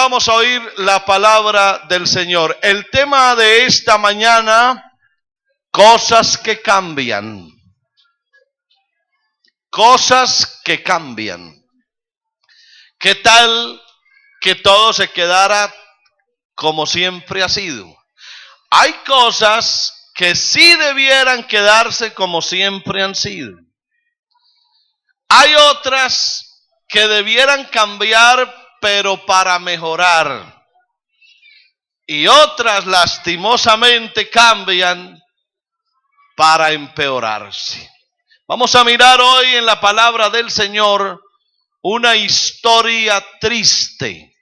Vamos a oír la palabra del Señor. El tema de esta mañana, cosas que cambian. Cosas que cambian. ¿Qué tal que todo se quedara como siempre ha sido? Hay cosas que sí debieran quedarse como siempre han sido. Hay otras que debieran cambiar, pero para mejorar. Y otras lastimosamente cambian para empeorarse. Vamos a mirar hoy en la palabra del Señor una historia triste.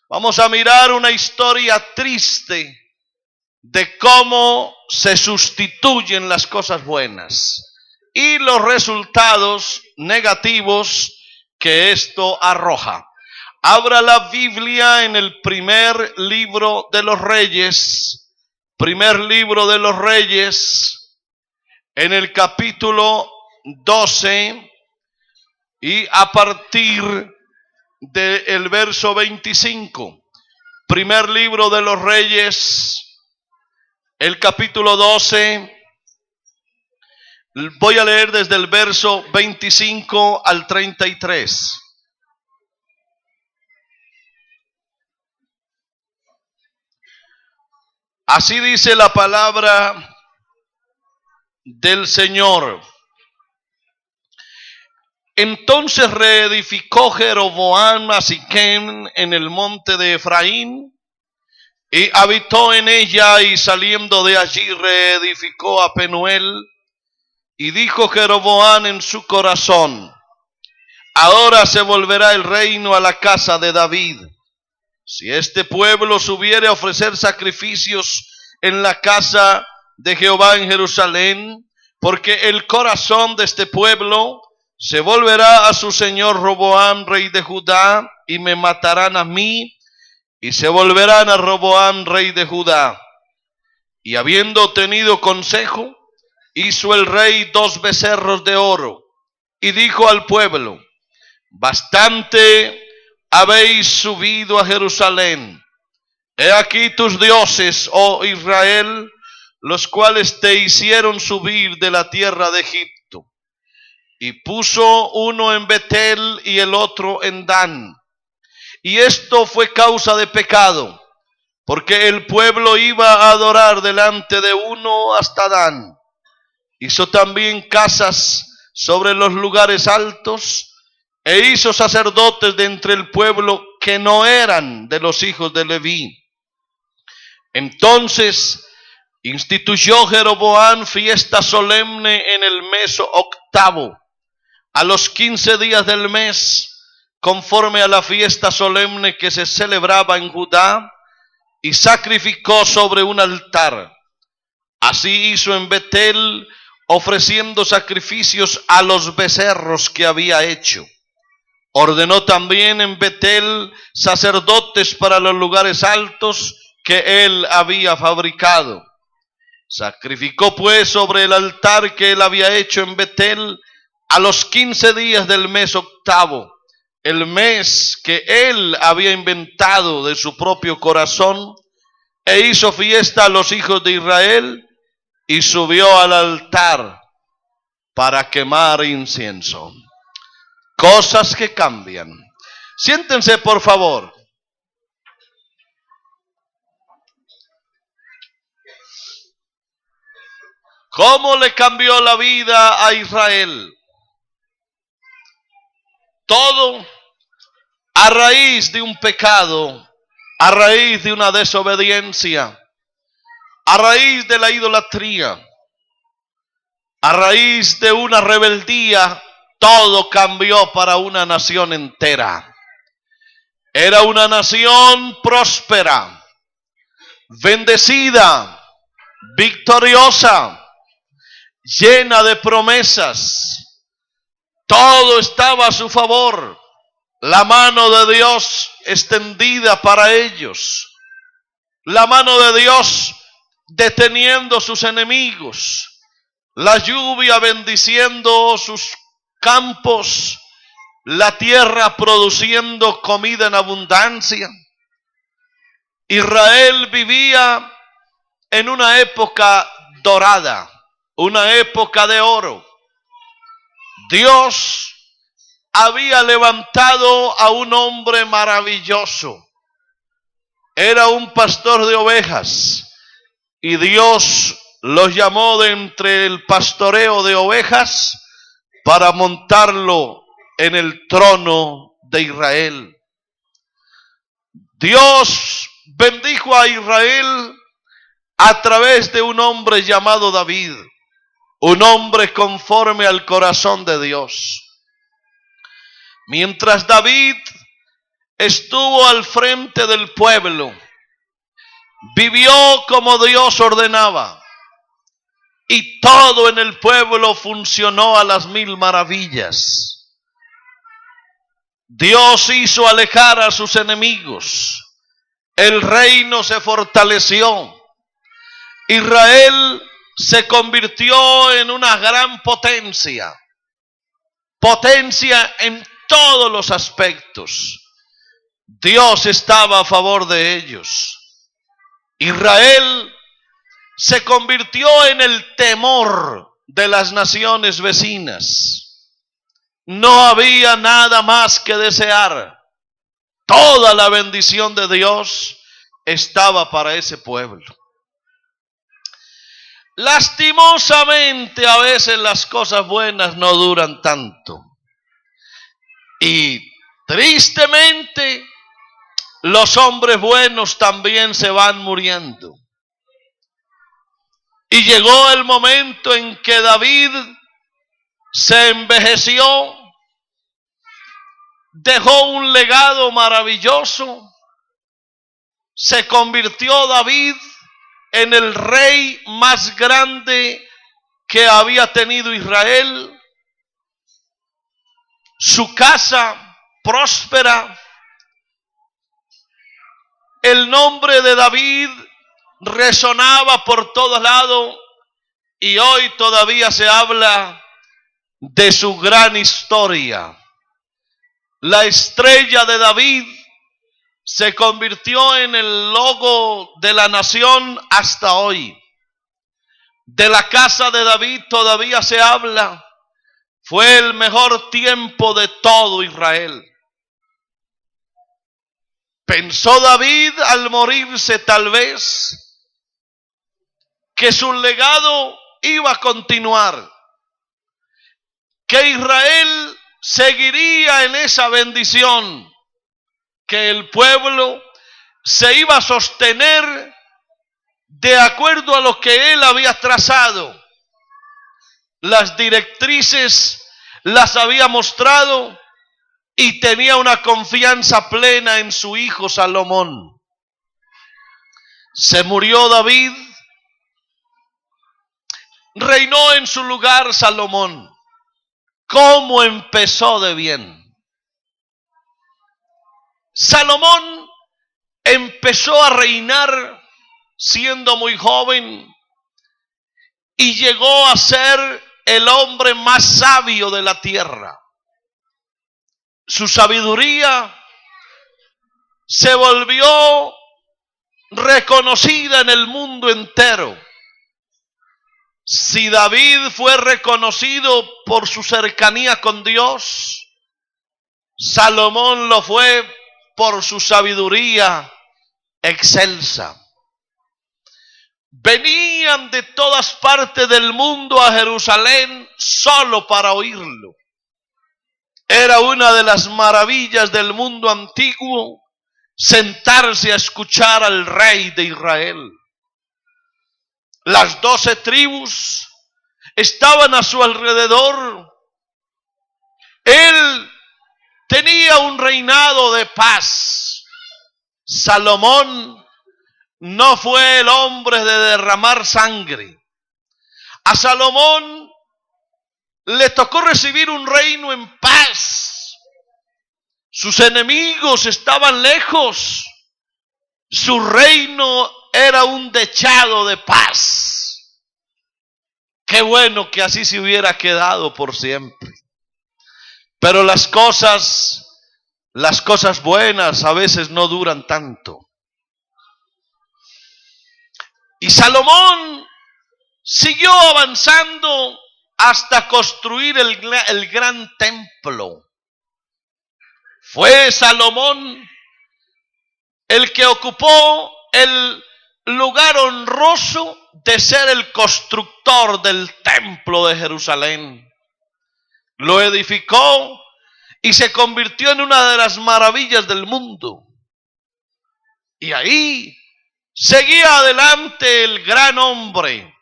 Vamos a mirar una historia triste de cómo se sustituyen las cosas buenas y los resultados negativos que esto arroja. Abra la Biblia en el primer libro de los Reyes, en el capítulo 12 y a partir del verso 25. Primer libro de los Reyes, el capítulo 12. Voy a leer desde el verso 25 al 33. Así dice la palabra del Señor. Entonces reedificó Jeroboam a Siquem en el monte de Efraín y habitó en ella, y saliendo de allí reedificó a Penuel. Y dijo Jeroboam en su corazón: ahora se volverá el reino a la casa de David. Si este pueblo subiere a ofrecer sacrificios en la casa de Jehová en Jerusalén, porque el corazón de este pueblo se volverá a su señor Roboam, rey de Judá, y me matarán a mí, y se volverán a Roboam, rey de Judá. Y habiendo tenido consejo, hizo el rey 2 becerros de oro, y dijo al pueblo: bastante habéis subido a Jerusalén. He aquí tus dioses, oh Israel, los cuales te hicieron subir de la tierra de Egipto. Y puso uno en Betel y el otro en Dan. Y esto fue causa de pecado, porque el pueblo iba a adorar delante de uno hasta Dan. Hizo también casas sobre los lugares altos, e hizo sacerdotes de entre el pueblo que no eran de los hijos de Leví. Entonces instituyó Jeroboam fiesta solemne en el mes octavo, a los 15 días del mes, conforme a la fiesta solemne que se celebraba en Judá, y sacrificó sobre un altar. Así hizo en Betel, ofreciendo sacrificios a los becerros que había hecho. Ordenó también en Betel sacerdotes para los lugares altos que él había fabricado. Sacrificó pues sobre el altar que él había hecho en Betel a los 15 días del mes octavo, el mes que él había inventado de su propio corazón, e hizo fiesta a los hijos de Israel, y subió al altar para quemar incienso. Cosas que cambian. Siéntense, por favor. ¿Cómo le cambió la vida a Israel? Todo a raíz de un pecado, a raíz de una desobediencia, a raíz de la idolatría, a raíz de una rebeldía. Todo cambió para una nación entera. Era una nación próspera, bendecida, victoriosa, llena de promesas. Todo estaba a su favor. La mano de Dios extendida para ellos. La mano de Dios deteniendo sus enemigos. La lluvia bendiciendo sus campos, la tierra produciendo comida en abundancia. Israel vivía en una época dorada, una época de oro. Dios había levantado a un hombre maravilloso. Era un pastor de ovejas y Dios los llamó de entre el pastoreo de ovejas para montarlo en el trono de Israel. Dios bendijo a Israel a través de un hombre llamado David, un hombre conforme al corazón de Dios. Mientras David estuvo al frente del pueblo, vivió como Dios ordenaba, y todo en el pueblo funcionó a las mil maravillas. Dios hizo alejar a sus enemigos, el reino se fortaleció, Israel se convirtió en una gran potencia en todos los aspectos. Dios estaba a favor de ellos. Israel se convirtió en el temor de las naciones vecinas. No había nada más que desear. Toda la bendición de Dios estaba para ese pueblo. Lastimosamente, a veces las cosas buenas no duran tanto. Y tristemente, los hombres buenos también se van muriendo. Y llegó el momento en que David se envejeció, dejó un legado maravilloso, se convirtió David en el rey más grande que había tenido Israel. Su casa próspera. El nombre de David resonaba por todos lados y hoy todavía se habla de su gran historia. La estrella de David se convirtió en el logo de la nación hasta hoy. De la casa de David todavía se habla. Fue el mejor tiempo de todo Israel. Pensó David al morirse tal vez que su legado iba a continuar, que Israel seguiría en esa bendición, que el pueblo se iba a sostener de acuerdo a lo que él había trazado. Las directrices las había mostrado y tenía una confianza plena en su hijo Salomón. Se murió David, reinó en su lugar Salomón. ¿Cómo empezó de bien? Salomón empezó a reinar siendo muy joven y llegó a ser el hombre más sabio de la tierra. Su sabiduría se volvió reconocida en el mundo entero. Si David fue reconocido por su cercanía con Dios, Salomón lo fue por su sabiduría excelsa. Venían de todas partes del mundo a Jerusalén solo para oírlo. Era una de las maravillas del mundo antiguo sentarse a escuchar al rey de Israel. Las 12 tribus estaban a su alrededor. Él tenía un reinado de paz. Salomón no fue el hombre de derramar sangre. A Salomón le tocó recibir un reino en paz. Sus enemigos estaban lejos. Su reino era un dechado de paz. Qué bueno que así se hubiera quedado por siempre. Pero las cosas buenas a veces no duran tanto. Y Salomón siguió avanzando hasta construir el gran templo. Fue Salomón el que ocupó el lugar honroso de ser el constructor del templo de Jerusalén. Lo edificó y se convirtió en una de las maravillas del mundo. Y ahí seguía adelante el gran hombre,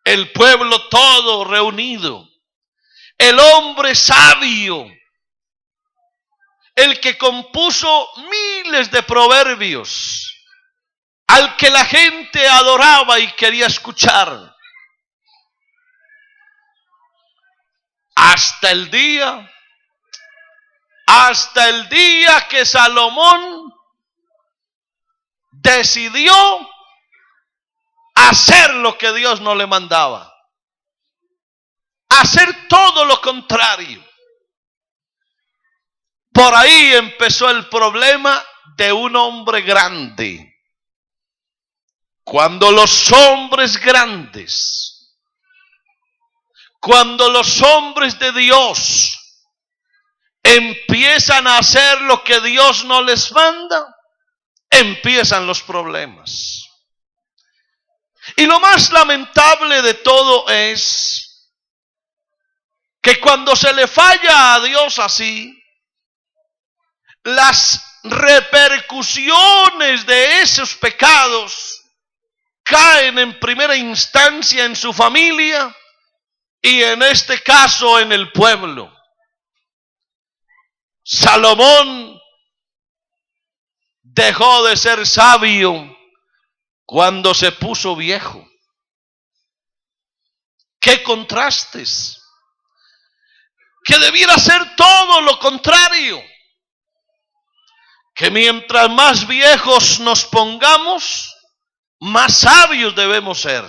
el pueblo todo reunido, el hombre sabio, el que compuso miles de proverbios, al que la gente adoraba y quería escuchar. Hasta el día que Salomón decidió hacer lo que Dios no le mandaba, hacer todo lo contrario. Por ahí empezó el problema de un hombre grande. Cuando los hombres grandes, cuando los hombres de Dios empiezan a hacer lo que Dios no les manda, empiezan los problemas. Y lo más lamentable de todo es que cuando se le falla a Dios así, las repercusiones de esos pecados caen en primera instancia en su familia y en este caso en el pueblo. Salomón dejó de ser sabio cuando se puso viejo. ¡Qué contrastes! Que debiera ser todo lo contrario. Que mientras más viejos nos pongamos, más sabios debemos ser.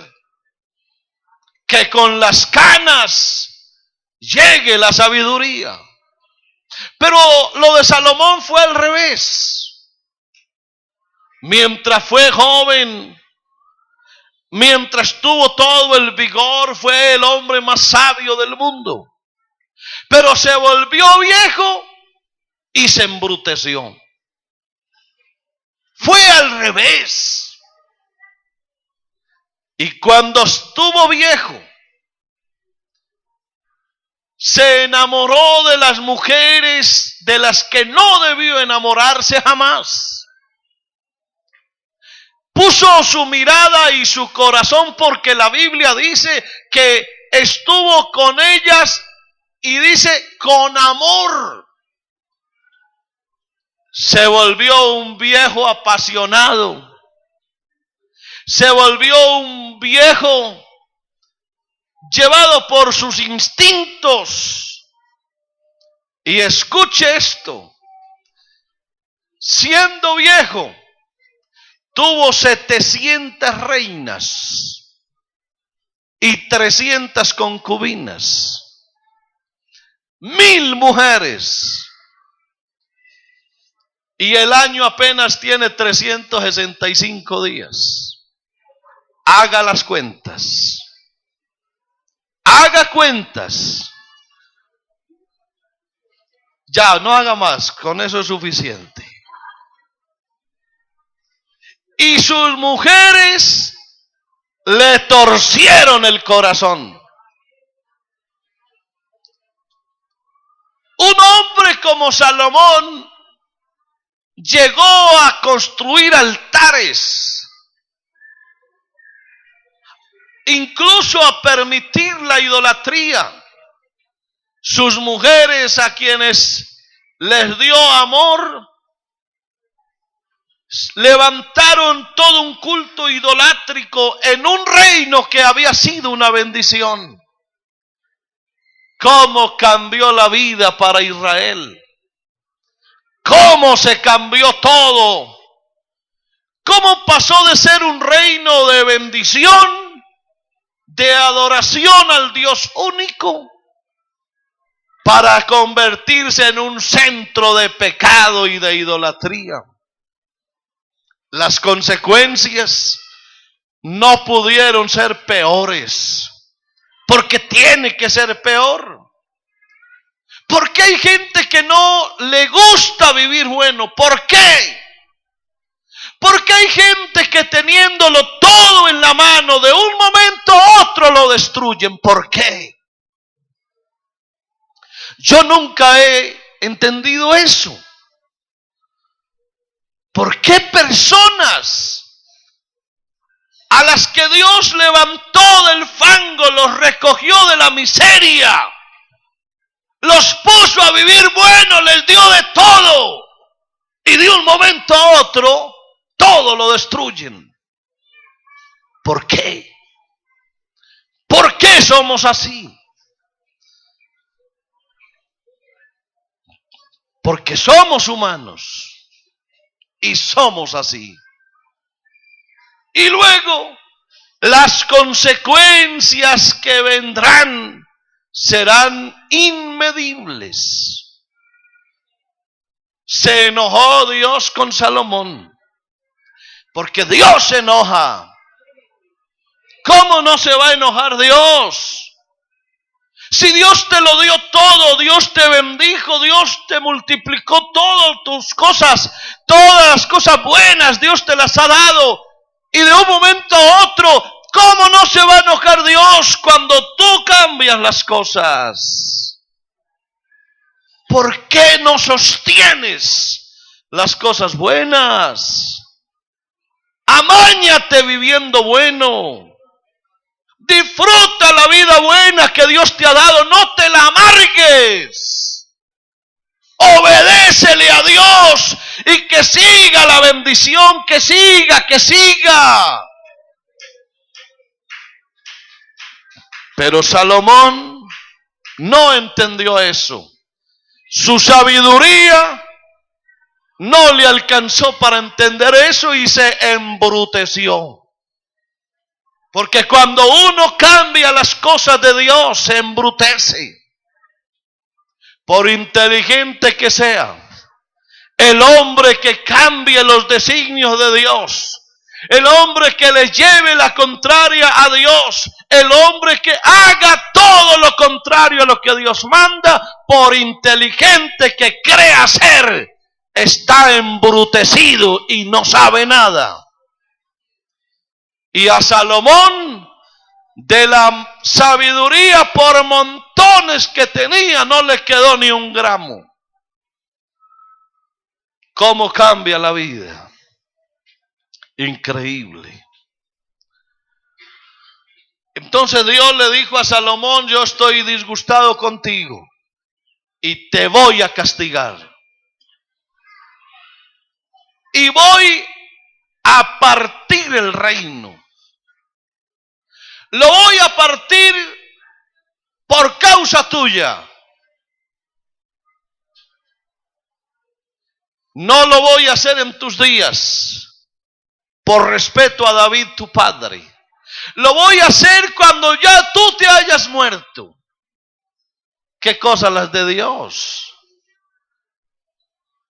Que con las canas llegue la sabiduría. Pero lo de Salomón fue al revés. Mientras fue joven, mientras tuvo todo el vigor, fue el hombre más sabio del mundo. Pero se volvió viejo y se embruteció. Fue al revés. Y cuando estuvo viejo, se enamoró de las mujeres de las que no debió enamorarse jamás. Puso su mirada y su corazón, porque la Biblia dice que estuvo con ellas y dice con amor. Se volvió un viejo apasionado. Se volvió un viejo llevado por sus instintos. Y escuche esto: siendo viejo, tuvo 700 reinas y 300 concubinas, 1000 mujeres. Y el año apenas tiene 365 días. Haga las cuentas. Haga cuentas. Ya, no haga más, con eso es suficiente. Y sus mujeres le torcieron el corazón. Un hombre como Salomón llegó a construir altares, incluso a permitir la idolatría. Sus mujeres, a quienes les dio amor, levantaron todo un culto idolátrico en un reino que había sido una bendición. ¿Cómo cambió la vida para Israel? ¿Cómo se cambió todo? ¿Cómo pasó de ser un reino de bendición, de adoración al Dios único, para convertirse en un centro de pecado y de idolatría? Las consecuencias no pudieron ser peores, porque tiene que ser peor. Porque hay gente que no le gusta vivir bueno. ¿Por qué? Porque hay gente que teniéndolo todo en la mano, de un momento a otro lo destruyen. ¿Por qué? Yo nunca he entendido eso. ¿Por qué personas a las que Dios levantó del fango, los recogió de la miseria, los puso a vivir bueno, les dio de todo, y de un momento a otro todo lo destruyen? ¿Por qué? ¿Por qué somos así? Porque somos humanos y somos así. Y luego las consecuencias que vendrán serán inmedibles. Se enojó Dios con Salomón, porque Dios se enoja. ¿Cómo no se va a enojar Dios? Si Dios te lo dio todo, Dios te bendijo, Dios te multiplicó todas tus cosas, todas las cosas buenas, Dios te las ha dado. Y de un momento a otro, ¿cómo no se va a enojar Dios cuando tú cambias las cosas? ¿Por qué no sostienes las cosas buenas? Amáñate viviendo bueno. Disfruta la vida buena que Dios te ha dado, no te la amargues. Obedécele a Dios y que siga la bendición, que siga. Pero Salomón no entendió eso. Su sabiduría no le alcanzó para entender eso y se embruteció. Porque cuando uno cambia las cosas de Dios, se embrutece. Por inteligente que sea, el hombre que cambie los designios de Dios, el hombre que le lleve la contraria a Dios, el hombre que haga todo lo contrario a lo que Dios manda, por inteligente que crea ser, está embrutecido y no sabe nada. Y a Salomón, de la sabiduría por montones que tenía, no le quedó ni un gramo. ¿Cómo cambia la vida? Increíble. Entonces Dios le dijo a Salomón: yo estoy disgustado contigo y te voy a castigar. Y voy a partir el reino. Lo voy a partir por causa tuya. No lo voy a hacer en tus días, por respeto a David tu padre. Lo voy a hacer cuando ya tú te hayas muerto. ¿Qué cosas las de Dios?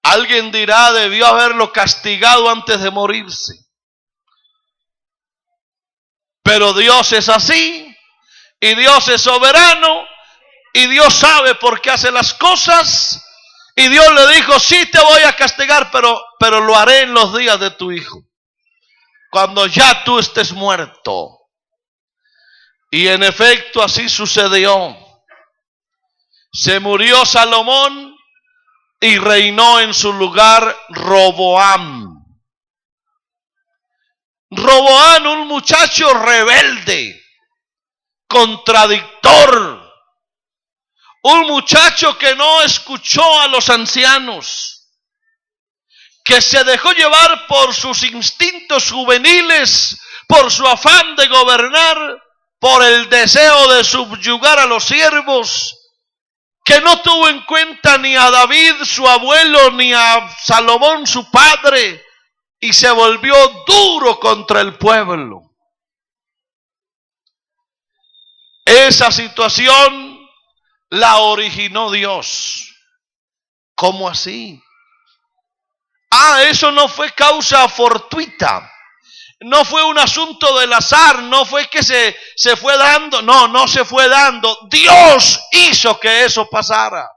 Alguien dirá: debió haberlo castigado antes de morirse. Pero Dios es así, y Dios es soberano, y Dios sabe por qué hace las cosas, y Dios le dijo: sí te voy a castigar, pero lo haré en los días de tu hijo, cuando ya tú estés muerto. Y en efecto así sucedió. Se murió Salomón y reinó en su lugar Roboam. Roboam, un muchacho rebelde, contradictor, un muchacho que no escuchó a los ancianos, que se dejó llevar por sus instintos juveniles, por su afán de gobernar, por el deseo de subyugar a los siervos, que no tuvo en cuenta ni a David su abuelo, ni a Salomón su padre, y se volvió duro contra el pueblo. Esa situación la originó Dios. ¿Cómo así? Eso no fue causa fortuita. No fue un asunto del azar, no fue que se fue dando, no se fue dando. Dios hizo que eso pasara.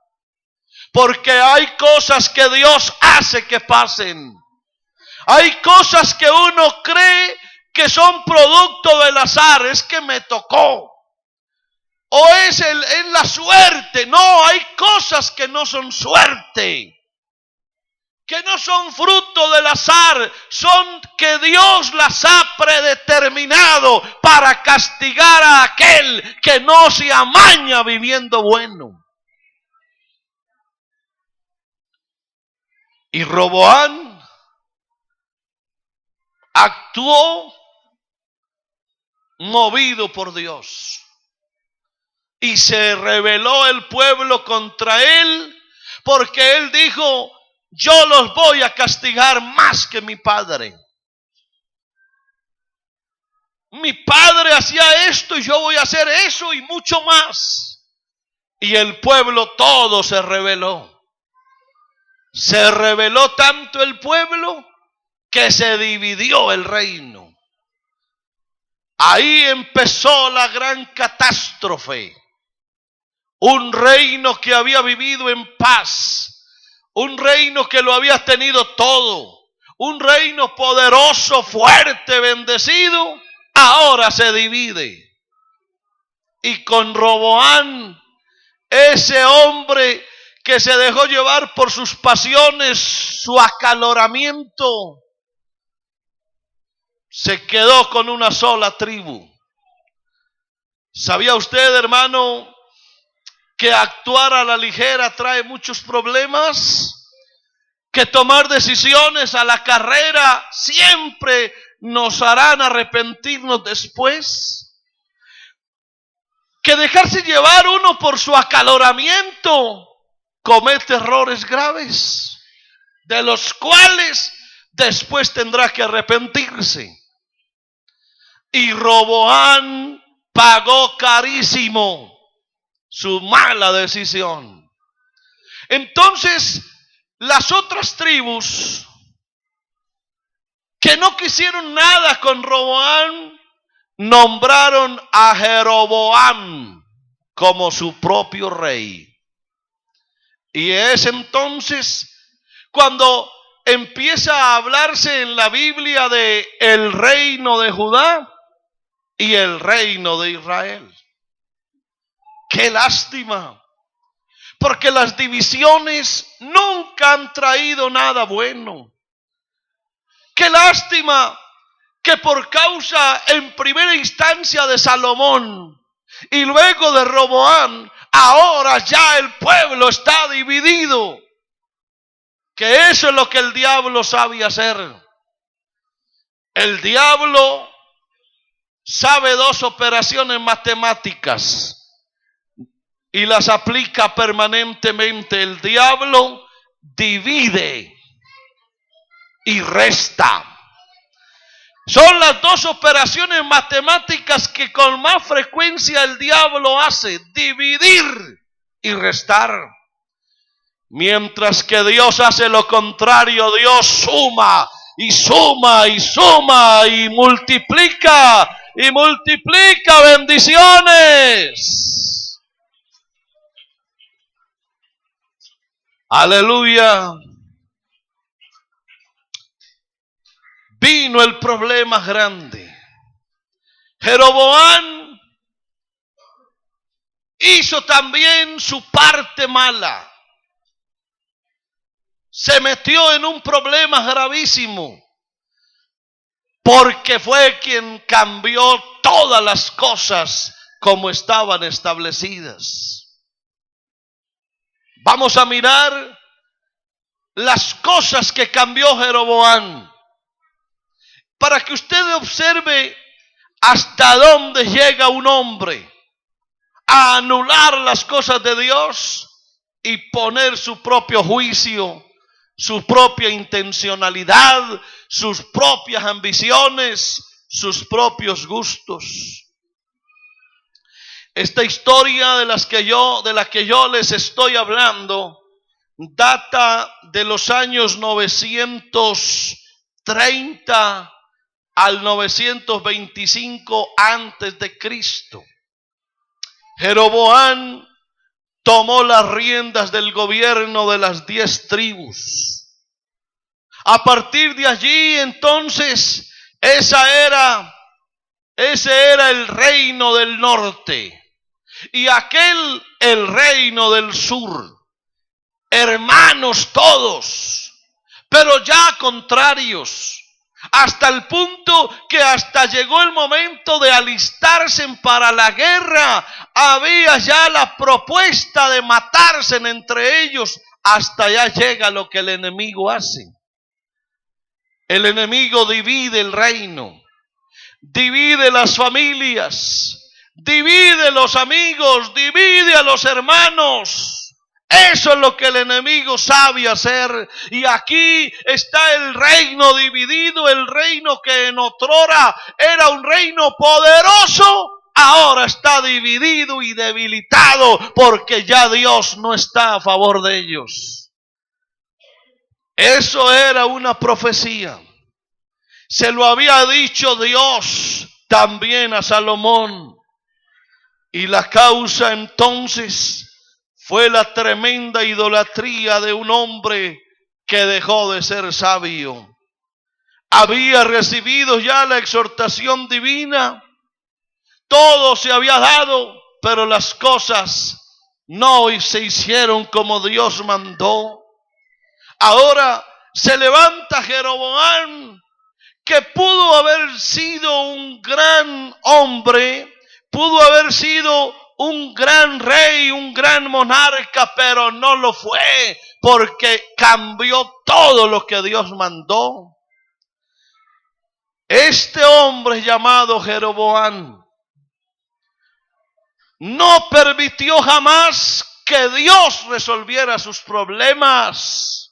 Porque hay cosas que Dios hace que pasen. Hay cosas que uno cree que son producto del azar, es que me tocó. O es la suerte. No, hay cosas que no son suerte, que no son fruto del azar, son que Dios las ha predeterminado para castigar a aquel que no se amaña viviendo bueno. Y Roboam actuó movido por Dios. Y se rebeló el pueblo contra él, porque él dijo: yo los voy a castigar más que mi padre. Mi padre hacía esto y yo voy a hacer eso y mucho más. Y el pueblo todo se rebeló. Se rebeló tanto el pueblo que se dividió el reino. Ahí empezó la gran catástrofe. Un reino que había vivido en paz, un reino que lo había tenido todo, un reino poderoso, fuerte, bendecido, ahora se divide. Y con Roboam, ese hombre que se dejó llevar por sus pasiones, su acaloramiento, se quedó con una sola tribu. ¿Sabía usted, hermano, que actuar a la ligera trae muchos problemas? Que tomar decisiones a la carrera siempre nos harán arrepentirnos después. Que dejarse llevar uno por su acaloramiento comete errores graves, de los cuales después tendrá que arrepentirse. Y Roboam pagó carísimo su mala decisión. Entonces, las otras tribus que no quisieron nada con Roboam, nombraron a Jeroboam como su propio rey. Y es entonces cuando empieza a hablarse en la Biblia de el reino de Judá y el reino de Israel. ¡Qué lástima! Porque las divisiones nunca han traído nada bueno. ¡Qué lástima! Que por causa en primera instancia de Salomón y luego de Roboam, ahora ya el pueblo está dividido. Que eso es lo que el diablo sabe hacer. El diablo sabe dos operaciones matemáticas y las aplica permanentemente. El diablo divide y resta. Son las dos operaciones matemáticas que con más frecuencia el diablo hace: dividir y restar. Mientras que Dios hace lo contrario. Dios suma y suma y suma y multiplica bendiciones. Aleluya. Vino el problema grande. Jeroboam hizo también su parte mala. Se metió en un problema gravísimo, porque fue quien cambió todas las cosas como estaban establecidas. Vamos a mirar las cosas que cambió Jeroboam, para que usted observe hasta dónde llega un hombre a anular las cosas de Dios y poner su propio juicio, su propia intencionalidad, sus propias ambiciones, sus propios gustos. Esta historia de la que yo les estoy hablando data de los años 930 al 925 antes de Cristo. Jeroboam tomó las riendas del gobierno de las 10 tribus. A partir de allí, entonces, ese era el reino del norte y aquel el reino del sur. Hermanos todos, pero ya contrarios, hasta el punto que hasta llegó el momento de alistarse para la guerra. Había ya la propuesta de matarse entre ellos. Hasta allá llega lo que el enemigo hace. El enemigo divide el reino, divide las familias, divide los amigos, divide a los hermanos. Eso es lo que el enemigo sabe hacer. Y aquí está el reino dividido, el reino que en otrora era un reino poderoso, ahora está dividido y debilitado porque ya Dios no está a favor de ellos. Eso era una profecía. Se lo había dicho Dios también a Salomón. Y la causa entonces fue la tremenda idolatría de un hombre que dejó de ser sabio. Había recibido ya la exhortación divina, todo se había dado, pero las cosas no se hicieron como Dios mandó. Ahora se levanta Jeroboam, que pudo haber sido un gran hombre, pudo haber sido un gran rey, un gran monarca, pero no lo fue, porque cambió todo lo que Dios mandó. Este hombre llamado Jeroboam no permitió jamás que Dios resolviera sus problemas.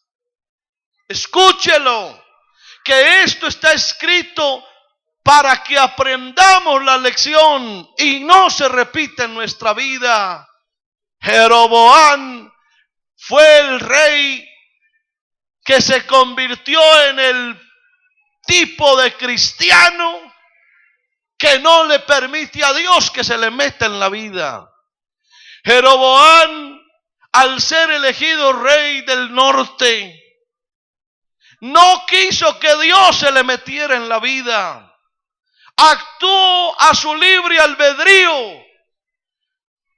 Escúchelo, que esto está escrito para que aprendamos la lección y no se repita en nuestra vida. Jeroboam fue el rey que se convirtió en el tipo de cristiano que no le permite a Dios que se le meta en la vida. Jeroboam, al ser elegido rey del norte, no quiso que Dios se le metiera en la vida. Actuó a su libre albedrío.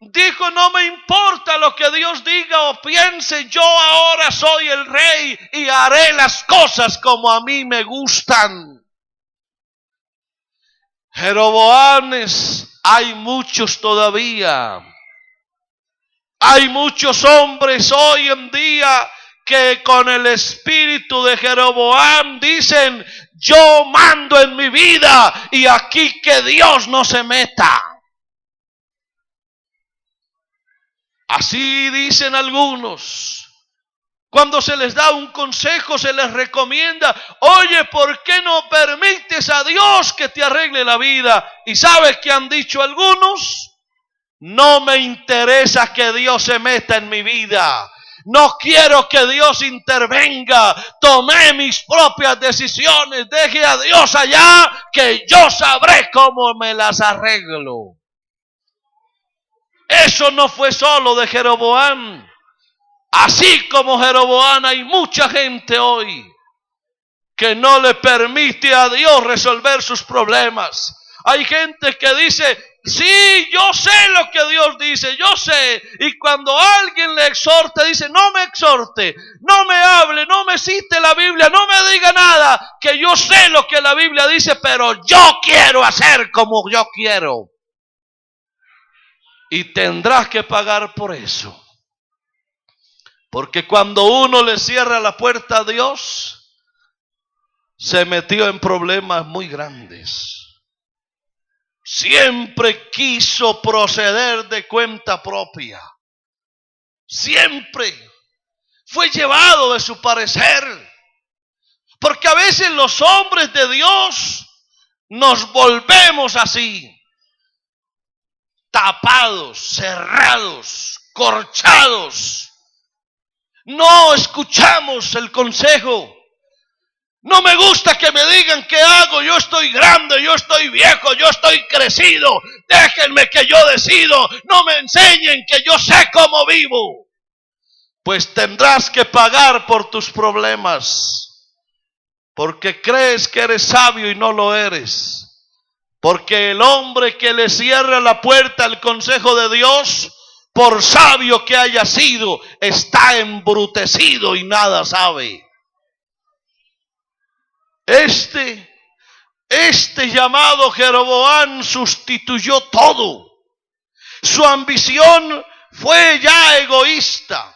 Dijo: no me importa lo que Dios diga o piense, yo ahora soy el rey y haré las cosas como a mí me gustan. Jeroboames hay muchos todavía. Hay muchos hombres hoy en día que con el espíritu de Jeroboam dicen: yo mando en mi vida y aquí que Dios no se meta. Así dicen algunos. Cuando se les da un consejo, se les recomienda: oye, ¿por qué no permites a Dios que te arregle la vida? ¿Y sabes qué han dicho algunos? No me interesa que Dios se meta en mi vida. No quiero que Dios intervenga. Tomé mis propias decisiones. Deje a Dios allá, que yo sabré cómo me las arreglo. Eso no fue solo de Jeroboam. Así como Jeroboam, hay mucha gente hoy que no le permite a Dios resolver sus problemas. Hay gente que dice: sí, yo sé lo que Dios dice, yo sé. Y cuando alguien le exhorta, dice: no me exhorte, no me hable, no me cite la Biblia, no me diga nada, que yo sé lo que la Biblia dice, pero yo quiero hacer como yo quiero. Y tendrás que pagar por eso. Porque cuando uno le cierra la puerta a Dios, se metió en problemas muy grandes. Siempre quiso proceder de cuenta propia. Siempre fue llevado de su parecer. Porque a veces los hombres de Dios nos volvemos así. Tapados, cerrados, corchados. No escuchamos el consejo. No me gusta que me digan qué hago. Yo estoy grande, yo estoy viejo, yo estoy crecido. Déjenme que yo decido. No me enseñen que yo sé cómo vivo. Pues tendrás que pagar por tus problemas. Porque crees que eres sabio y no lo eres. Porque el hombre que le cierra la puerta al consejo de Dios, por sabio que haya sido, está embrutecido y nada sabe. Este llamado Jeroboam sustituyó todo. Su ambición fue ya egoísta.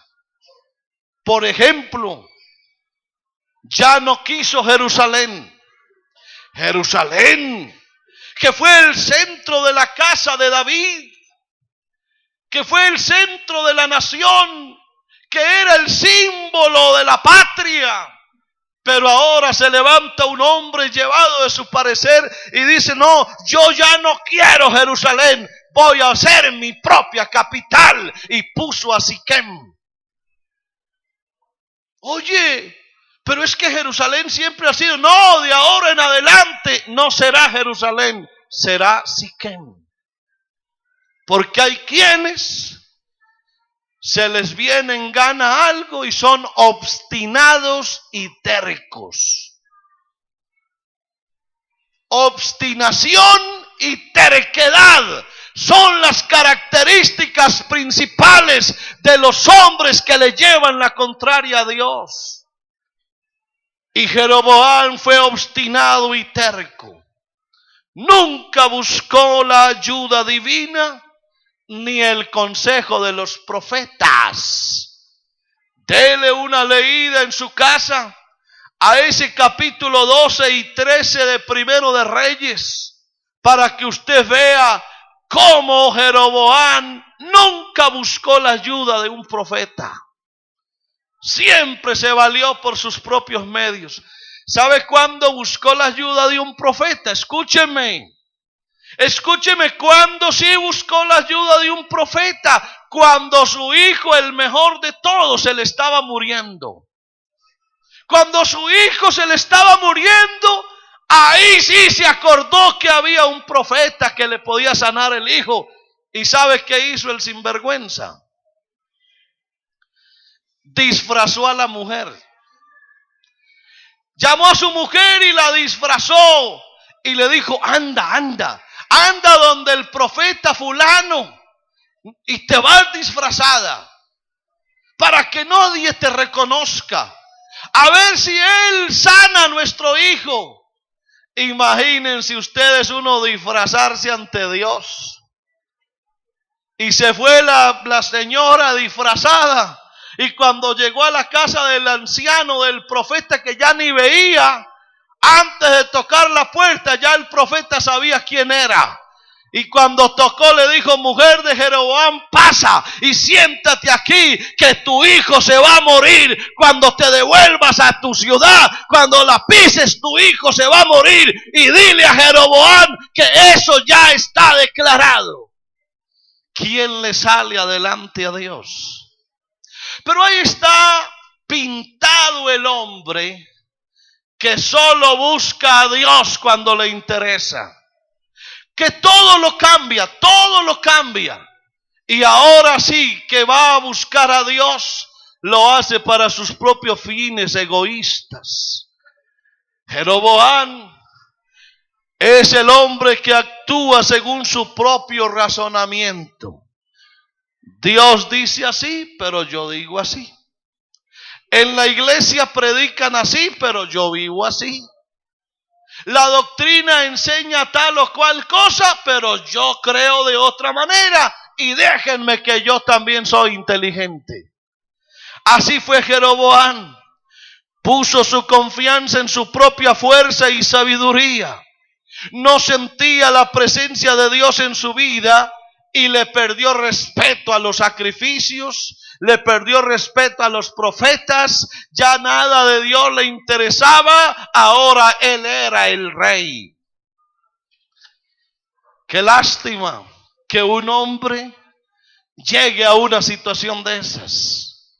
Por ejemplo, ya no quiso Jerusalén. Jerusalén, que fue el centro de la casa de David, que fue el centro de la nación, que era el símbolo de la patria. Pero ahora se levanta un hombre llevado de su parecer y dice: no, yo ya no quiero Jerusalén, voy a hacer mi propia capital. Y puso a Siquem. Oye, pero es que Jerusalén siempre ha sido. No, de ahora en adelante no será Jerusalén, será Siquem. Porque hay quienes se les viene en gana algo y son obstinados y tercos. Obstinación y terquedad son las características principales de los hombres que le llevan la contraria a Dios. Y Jeroboam fue obstinado y terco. Nunca buscó la ayuda divina ni el consejo de los profetas. Dele una leída en su casa a ese capítulo 12 y 13 de Primero de Reyes, para que usted vea cómo Jeroboam nunca buscó la ayuda de un profeta. Siempre se valió por sus propios medios. ¿Sabe cuándo buscó la ayuda de un profeta? Escúcheme cuándo sí buscó la ayuda de un profeta. Cuando su hijo, el mejor de todos, se le estaba muriendo. Cuando su hijo se le estaba muriendo, ahí sí se acordó que había un profeta que le podía sanar el hijo. ¿Y sabe qué hizo el sinvergüenza? Disfrazó a la mujer. Llamó a su mujer y la disfrazó. Y le dijo: anda donde el profeta fulano y te vas disfrazada para que nadie te reconozca. A ver si él sana a nuestro hijo. Imagínense ustedes uno disfrazarse ante Dios. Y se fue la señora disfrazada. Y cuando llegó a la casa del anciano, del profeta que ya ni veía, antes de tocar la puerta ya el profeta sabía quién era. Y cuando tocó le dijo: mujer de Jeroboam, pasa y siéntate aquí, que tu hijo se va a morir. Cuando te devuelvas a tu ciudad, cuando la pises, tu hijo se va a morir. Y dile a Jeroboam que eso ya está declarado. ¿Quién le sale adelante a Dios? Pero ahí está pintado el hombre que solo busca a Dios cuando le interesa. Que todo lo cambia. Y ahora sí que va a buscar a Dios, lo hace para sus propios fines egoístas. Jeroboam es el hombre que actúa según su propio razonamiento. Dios dice así, pero yo digo así. En la iglesia predican así, pero yo vivo así. La doctrina enseña tal o cual cosa, pero yo creo de otra manera. Y déjenme que yo también soy inteligente. Así fue Jeroboam. Puso su confianza en su propia fuerza y sabiduría. No sentía la presencia de Dios en su vida y le perdió respeto a los sacrificios, le perdió respeto a los profetas. Ya nada de Dios le interesaba. Ahora él era el rey. Qué lástima que un hombre llegue a una situación de esas.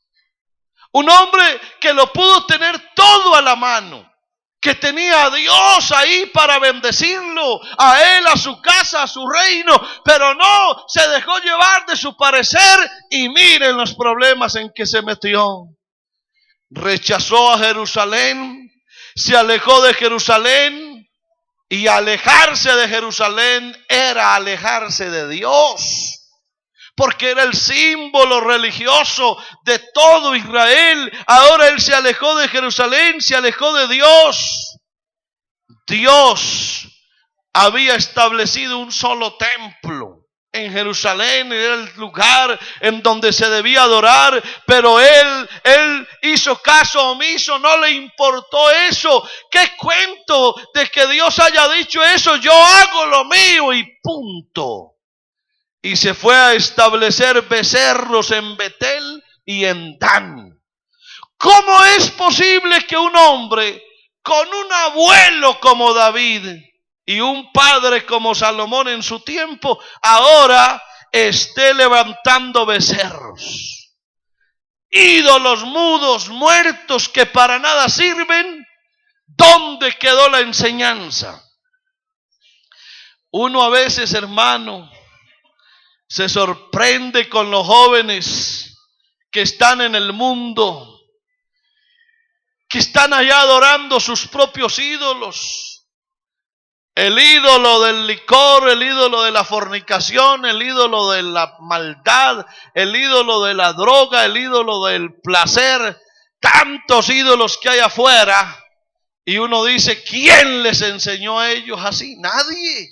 Un hombre que lo pudo tener todo a la mano. que tenía a Dios ahí para bendecirlo, a él, a su casa, a su reino, pero no, se dejó llevar de su parecer y miren los problemas en que se metió. Rechazó a Jerusalén, se alejó de Jerusalén, y alejarse de Jerusalén era alejarse de Dios, porque era el símbolo religioso de todo Israel. Ahora él se alejó de Jerusalén, se alejó de Dios. Dios había establecido un solo templo en Jerusalén, era el lugar en donde se debía adorar, pero él hizo caso omiso, no le importó eso. ¿Qué cuento de que Dios haya dicho eso? Yo hago lo mío y punto. Y se fue a establecer becerros en Betel y en Dan. ¿Cómo es posible que un hombre con un abuelo como David y un padre como Salomón en su tiempo ahora esté levantando becerros, ídolos mudos, muertos, que para nada sirven? ¿Dónde quedó la enseñanza? Uno a veces, hermano, se sorprende con los jóvenes que están en el mundo, que están allá adorando sus propios ídolos. El ídolo del licor, el ídolo de la fornicación, el ídolo de la maldad, el ídolo de la droga, el ídolo del placer. Tantos ídolos que hay afuera. Y uno dice, ¿quién les enseñó a ellos así? Nadie.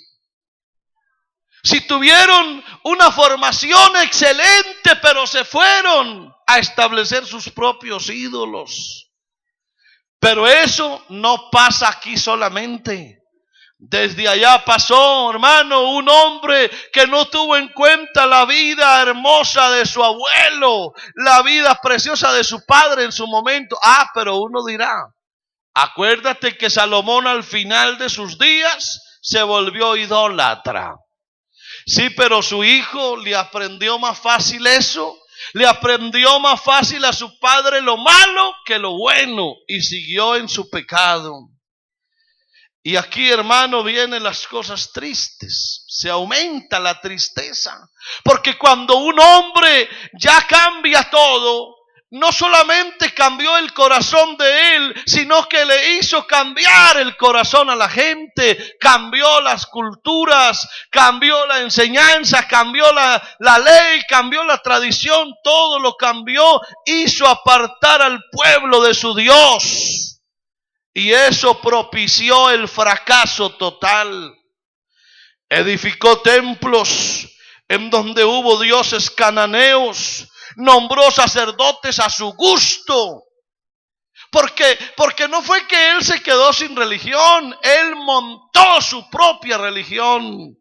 Si tuvieron una formación excelente, pero se fueron a establecer sus propios ídolos. Pero eso no pasa aquí solamente. Desde allá pasó, hermano, un hombre que no tuvo en cuenta la vida hermosa de su abuelo, la vida preciosa de su padre en su momento. Pero uno dirá, acuérdate que Salomón al final de sus días se volvió idólatra. Sí, pero su hijo le aprendió más fácil eso. Le aprendió más fácil a su padre lo malo que lo bueno, y siguió en su pecado. Y aquí, hermano, vienen las cosas tristes. Se aumenta la tristeza. Porque cuando un hombre ya cambia todo, no solamente cambió el corazón de él, sino que le hizo cambiar el corazón a la gente. Cambió las culturas, cambió la enseñanza, cambió la ley, cambió la tradición, todo lo cambió. Hizo apartar al pueblo de su Dios. Y eso propició el fracaso total. Edificó templos en donde hubo dioses cananeos. Nombró sacerdotes a su gusto. Porque no fue que él se quedó sin religión. Él montó su propia religión.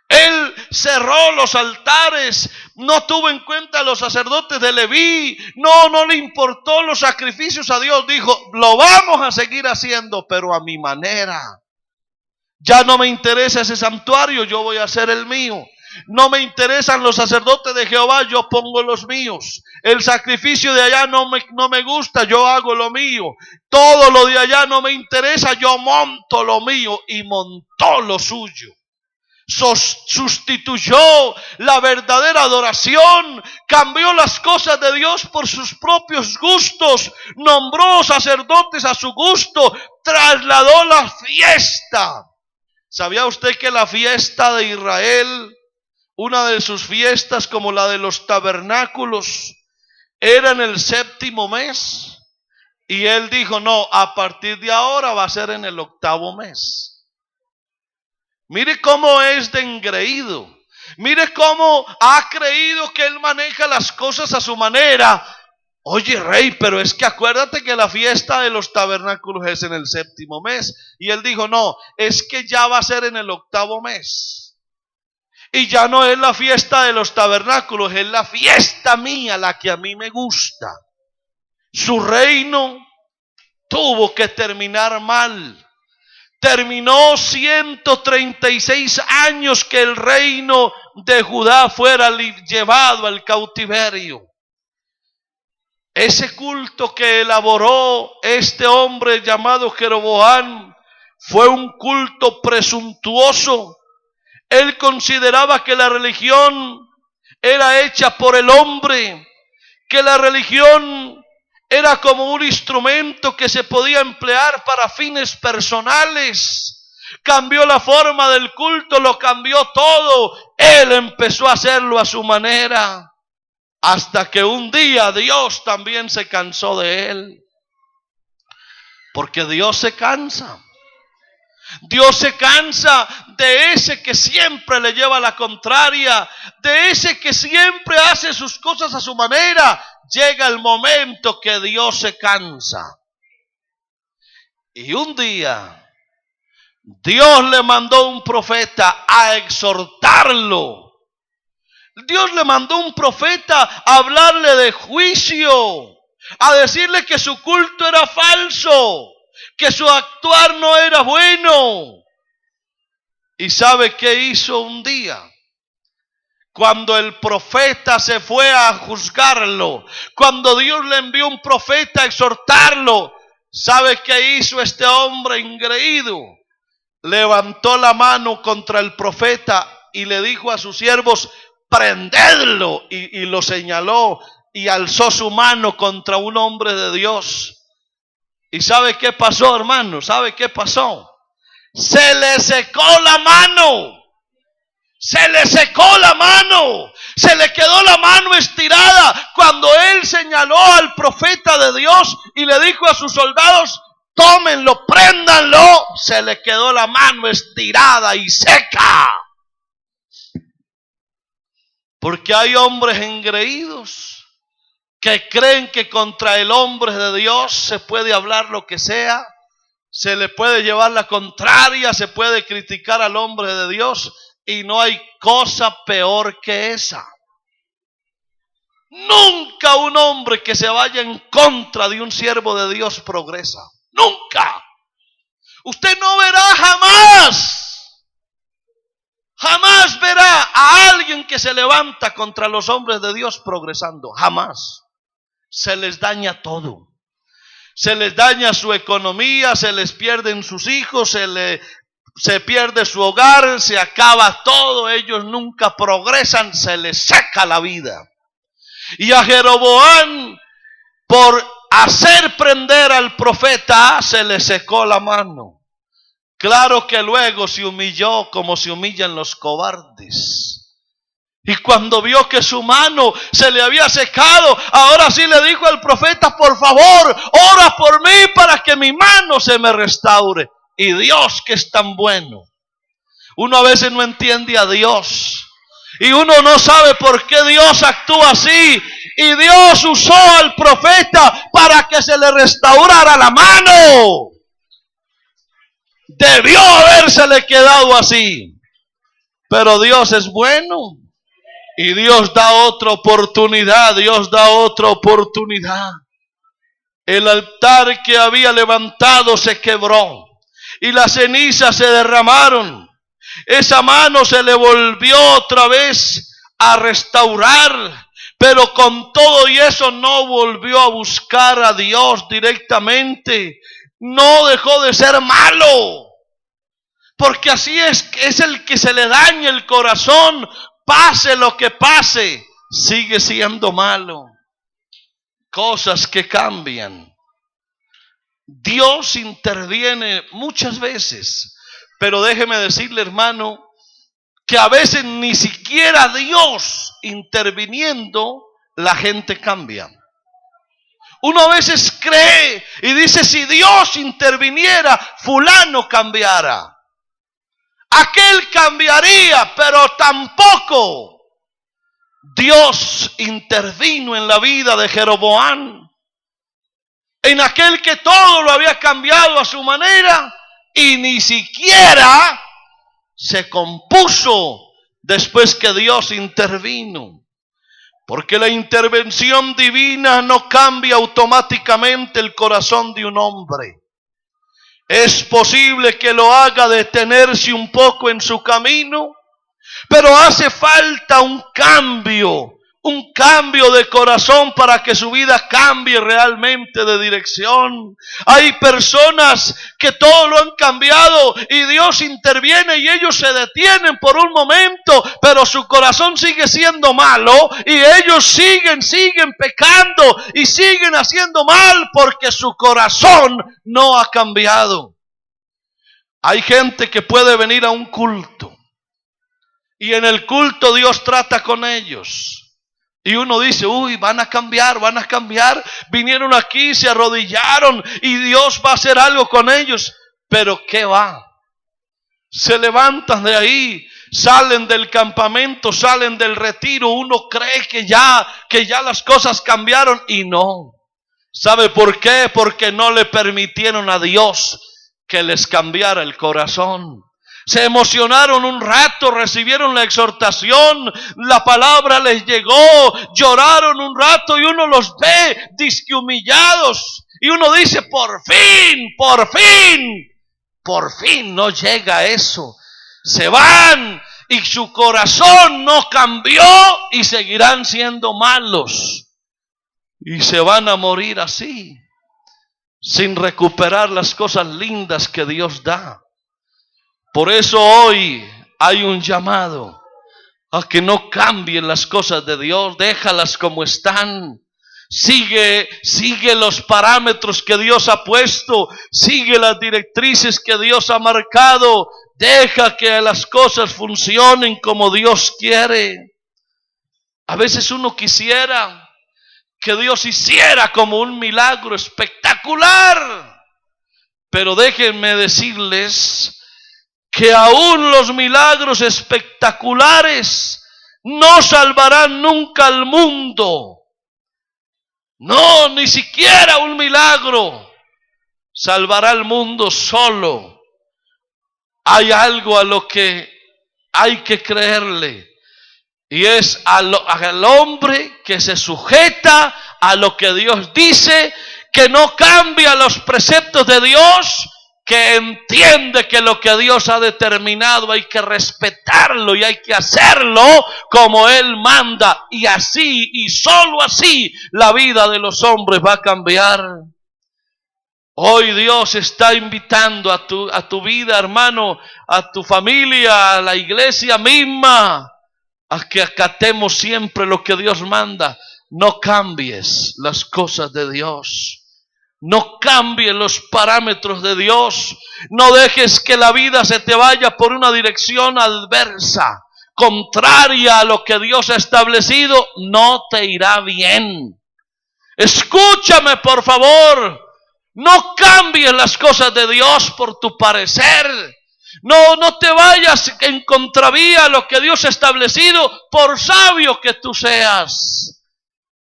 Él cerró los altares, no tuvo en cuenta a los sacerdotes de Leví, no le importó los sacrificios a Dios. Dijo, lo vamos a seguir haciendo, pero a mi manera. Ya no me interesa ese santuario, yo voy a hacer el mío. No me interesan los sacerdotes de Jehová, yo pongo los míos. El sacrificio de allá no me gusta, yo hago lo mío. Todo lo de allá no me interesa, yo monto lo mío. Y montó lo suyo. Sustituyó la verdadera adoración, cambió las cosas de Dios por sus propios gustos, nombró sacerdotes a su gusto, trasladó la fiesta. ¿Sabía usted que la fiesta de Israel, una de sus fiestas como la de los tabernáculos, era en el 7º mes? Y él dijo, no, a partir de ahora va a ser en el 8º mes. Mire cómo es de engreído. Mire cómo ha creído que él maneja las cosas a su manera. Oye, rey, pero es que acuérdate que la fiesta de los tabernáculos es en el 7º mes. Y él dijo, no, es que ya va a ser en el 8º mes. Y ya no es la fiesta de los tabernáculos, es la fiesta mía, la que a mí me gusta. Su reino tuvo que terminar mal. Terminó 136 años que el reino de Judá fuera llevado al cautiverio. Ese culto que elaboró este hombre llamado Jeroboam fue un culto presuntuoso. Él consideraba que la religión era hecha por el hombre, que la religión era como un instrumento que se podía emplear para fines personales. Cambió la forma del culto, lo cambió todo. Él empezó a hacerlo a su manera. Hasta que un día Dios también se cansó de él. Porque Dios se cansa. Dios se cansa de ese que siempre le lleva la contraria, de ese que siempre hace sus cosas a su manera. Llega el momento que Dios se cansa. Y un día Dios le mandó un profeta a exhortarlo. Dios le mandó un profeta a hablarle de juicio, a decirle que su culto era falso, que su actuar no era bueno. ¿Y sabe qué hizo un día? Cuando el profeta se fue a juzgarlo, cuando Dios le envió un profeta a exhortarlo, ¿sabe qué hizo este hombre engreído? Levantó la mano contra el profeta y le dijo a sus siervos: prendedlo, y lo señaló y alzó su mano contra un hombre de Dios. ¿Y sabe qué pasó, hermano? ¿Sabe qué pasó? Se le secó la mano. Se le secó la mano. Se le quedó la mano estirada cuando él señaló al profeta de Dios y le dijo a sus soldados: tómenlo, préndanlo. Se le quedó la mano estirada y seca. Porque hay hombres engreídos que creen que contra el hombre de Dios se puede hablar lo que sea, se le puede llevar la contraria, se puede criticar al hombre de Dios, y no hay cosa peor que esa. Nunca un hombre que se vaya en contra de un siervo de Dios progresa. Nunca. Usted no verá jamás verá a alguien que se levanta contra los hombres de Dios progresando. Jamás. Se les daña todo. Se les daña su economía, se les pierden sus hijos, se pierde su hogar, se acaba todo. Ellos nunca progresan, se les seca la vida. Y a Jeroboam, por hacer prender al profeta, se le secó la mano. Claro que luego se humilló como se humillan los cobardes. Y cuando vio que su mano se le había secado, ahora sí le dijo al profeta: por favor, ora por mí para que mi mano se me restaure. Y Dios, que es tan bueno. Uno a veces no entiende a Dios. Y uno no sabe por qué Dios actúa así. Y Dios usó al profeta para que se le restaurara la mano. Debió habérsele quedado así. Pero Dios es bueno. Y Dios da otra oportunidad. Dios da otra oportunidad. El altar que había levantado se quebró. Y las cenizas se derramaron. Esa mano se le volvió otra vez a restaurar. Pero con todo y eso no volvió a buscar a Dios directamente. No dejó de ser malo. Porque así es el que se le daña el corazón. Pase lo que pase, sigue siendo malo. Cosas que cambian. Dios interviene muchas veces. Pero déjeme decirle, hermano, que a veces ni siquiera Dios interviniendo, la gente cambia. Uno a veces cree y dice: si Dios interviniera, fulano cambiara. Aquel cambiaría, pero tampoco. Dios intervino en la vida de Jeroboam, en aquel que todo lo había cambiado a su manera, y ni siquiera se compuso después que Dios intervino. Porque la intervención divina no cambia automáticamente el corazón de un hombre. Es posible que lo haga detenerse un poco en su camino, pero hace falta un cambio, un cambio de corazón para que su vida cambie realmente de dirección. Hay personas que todo lo han cambiado y Dios interviene y ellos se detienen por un momento, pero su corazón sigue siendo malo y ellos siguen pecando y siguen haciendo mal porque su corazón no ha cambiado. Hay gente que puede venir a un culto y en el culto Dios trata con ellos. Y uno dice, uy, van a cambiar, vinieron aquí, se arrodillaron y Dios va a hacer algo con ellos. Pero ¿qué va? Se levantan de ahí, salen del campamento, salen del retiro, uno cree que ya las cosas cambiaron y no. ¿Sabe por qué? Porque no le permitieron a Dios que les cambiara el corazón. Se emocionaron un rato, recibieron la exhortación, la palabra les llegó, lloraron un rato y uno los ve disque humillados. Y uno dice, por fin no llega eso. Se van y su corazón no cambió y seguirán siendo malos. Y se van a morir así, sin recuperar las cosas lindas que Dios da. Por eso hoy hay un llamado a que no cambien las cosas de Dios, déjalas como están. Sigue los parámetros que Dios ha puesto, sigue las directrices que Dios ha marcado, deja que las cosas funcionen como Dios quiere. A veces uno quisiera que Dios hiciera como un milagro espectacular, pero déjenme decirles que aún los milagros espectaculares no salvarán nunca al mundo. No, ni siquiera un milagro salvará al mundo solo. Hay algo a lo que hay que creerle, y es al hombre que se sujeta a lo que Dios dice, que no cambia los preceptos de Dios, que entiende que lo que Dios ha determinado hay que respetarlo y hay que hacerlo como Él manda, y así y solo así la vida de los hombres va a cambiar. Hoy Dios está invitando a tu vida, hermano, a tu familia, a la iglesia misma, a que acatemos siempre lo que Dios manda. No cambies las cosas de Dios. No cambies los parámetros de Dios. No dejes que la vida se te vaya por una dirección adversa, contraria a lo que Dios ha establecido. No te irá bien. Escúchame, por favor. No cambies las cosas de Dios por tu parecer. No te vayas en contravía a lo que Dios ha establecido, por sabio que tú seas.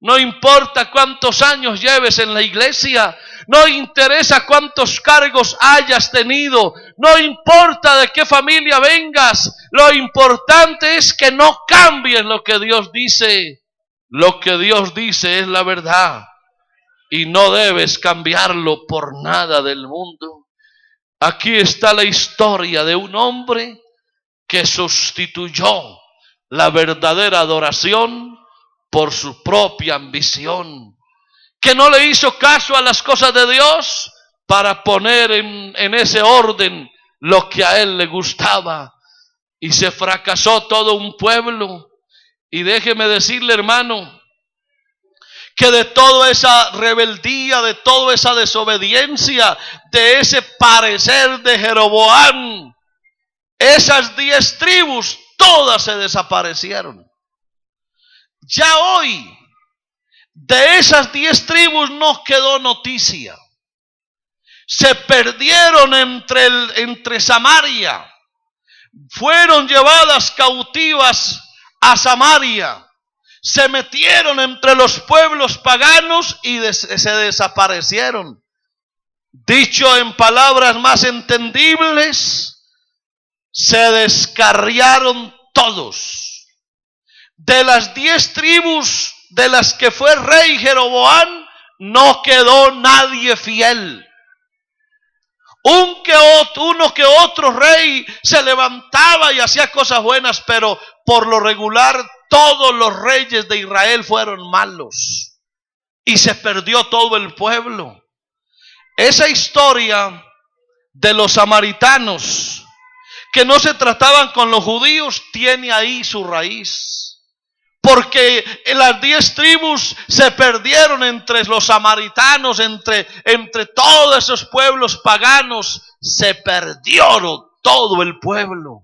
No importa cuántos años lleves en la iglesia, no interesa cuántos cargos hayas tenido, no importa de qué familia vengas, lo importante es que no cambies lo que Dios dice. Lo que Dios dice es la verdad y no debes cambiarlo por nada del mundo. Aquí está la historia de un hombre que sustituyó la verdadera adoración por su propia ambición, que no le hizo caso a las cosas de Dios para poner en ese orden lo que a él le gustaba, y se fracasó todo un pueblo. Y déjeme decirle, hermano, que de toda esa rebeldía, de toda esa desobediencia, de ese parecer de Jeroboam, esas 10 tribus todas se desaparecieron. Ya hoy, de esas 10 tribus no quedó noticia. Se perdieron entre Samaria. Fueron llevadas cautivas a Samaria. Se metieron entre los pueblos paganos y se desaparecieron. Dicho en palabras más entendibles, se descarriaron todos. De las 10 tribus de las que fue rey Jeroboam, no quedó nadie fiel. Uno que otro rey se levantaba y hacía cosas buenas, pero por lo regular todos los reyes de Israel fueron malos y se perdió todo el pueblo. Esa historia de los samaritanos, que no se trataban con los judíos, tiene ahí su raíz. Porque las 10 tribus se perdieron entre los samaritanos, entre todos esos pueblos paganos, se perdieron todo el pueblo.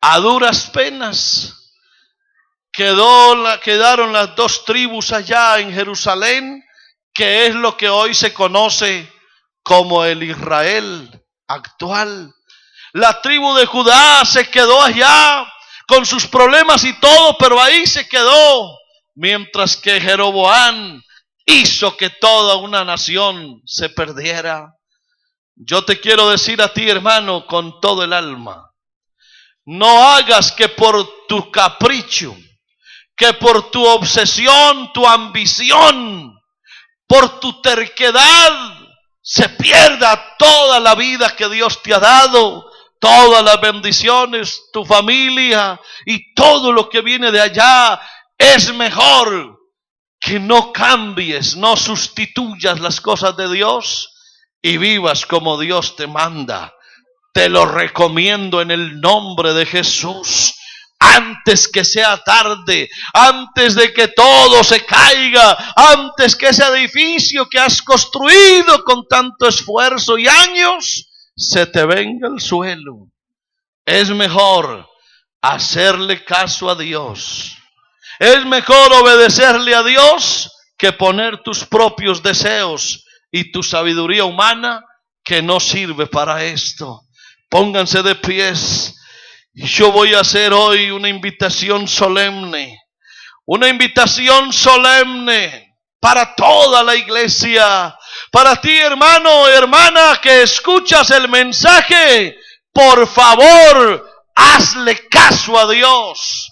A duras penas quedaron las 2 tribus allá en Jerusalén, que es lo que hoy se conoce como el Israel actual. La tribu de Judá se quedó allá con sus problemas y todo, pero ahí se quedó, mientras que Jeroboam hizo que toda una nación se perdiera. Yo te quiero decir a ti, hermano, con todo el alma, no hagas que por tu capricho, que por tu obsesión, tu ambición, por tu terquedad, se pierda toda la vida que Dios te ha dado, todas las bendiciones, tu familia y todo lo que viene de allá. Es mejor que no cambies, no sustituyas las cosas de Dios y vivas como Dios te manda. Te lo recomiendo en el nombre de Jesús. Antes que sea tarde, antes de que todo se caiga, antes que ese edificio que has construido con tanto esfuerzo y años se te venga al suelo. Es mejor hacerle caso a Dios. Es mejor obedecerle a Dios que poner tus propios deseos y tu sabiduría humana, que no sirve para esto. Pónganse de pies. Yo voy a hacer hoy una invitación solemne. Una invitación solemne para toda la iglesia. Para ti, hermano, hermana, que escuchas el mensaje, por favor, hazle caso a Dios.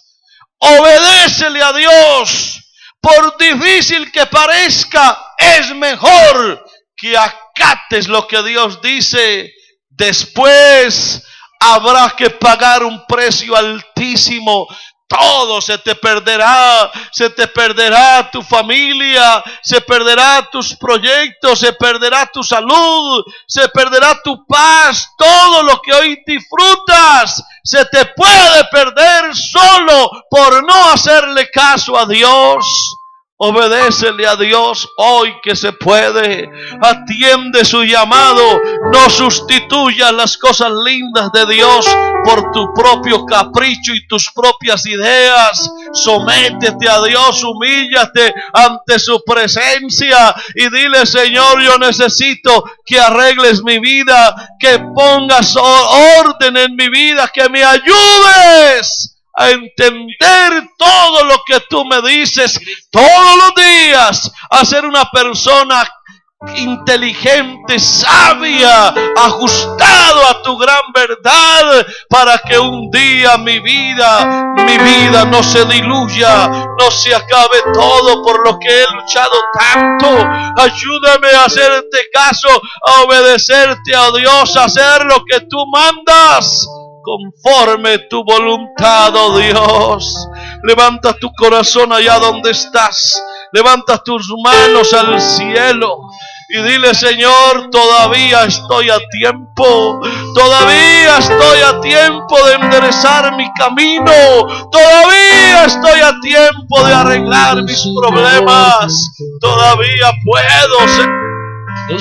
Obedécele a Dios. Por difícil que parezca, es mejor que acates lo que Dios dice. Después habrá que pagar un precio altísimo. Todo se te perderá tu familia, se perderá tus proyectos, se perderá tu salud, se perderá tu paz. Todo lo que hoy disfrutas se te puede perder solo por no hacerle caso a Dios. Obedécele a Dios hoy que se puede. Atiende su llamado. No sustituyas las cosas lindas de Dios por tu propio capricho y tus propias ideas. Sométete a Dios, humíllate ante su presencia y dile: Señor, yo necesito que arregles mi vida, que pongas orden en mi vida, que me ayudes a entender todo lo que tú me dices todos los días, a ser una persona inteligente, sabia, ajustado a tu gran verdad, para que un día mi vida no se diluya, no se acabe todo por lo que he luchado tanto. Ayúdame a hacerte caso, a obedecerte a Dios, a hacer lo que tú mandas conforme tu voluntad, oh Dios. Levanta tu corazón allá donde estás. Levanta tus manos al cielo y dile: Señor, todavía estoy a tiempo. Todavía estoy a tiempo de enderezar mi camino. Todavía estoy a tiempo de arreglar mis problemas. Todavía puedo, Señor.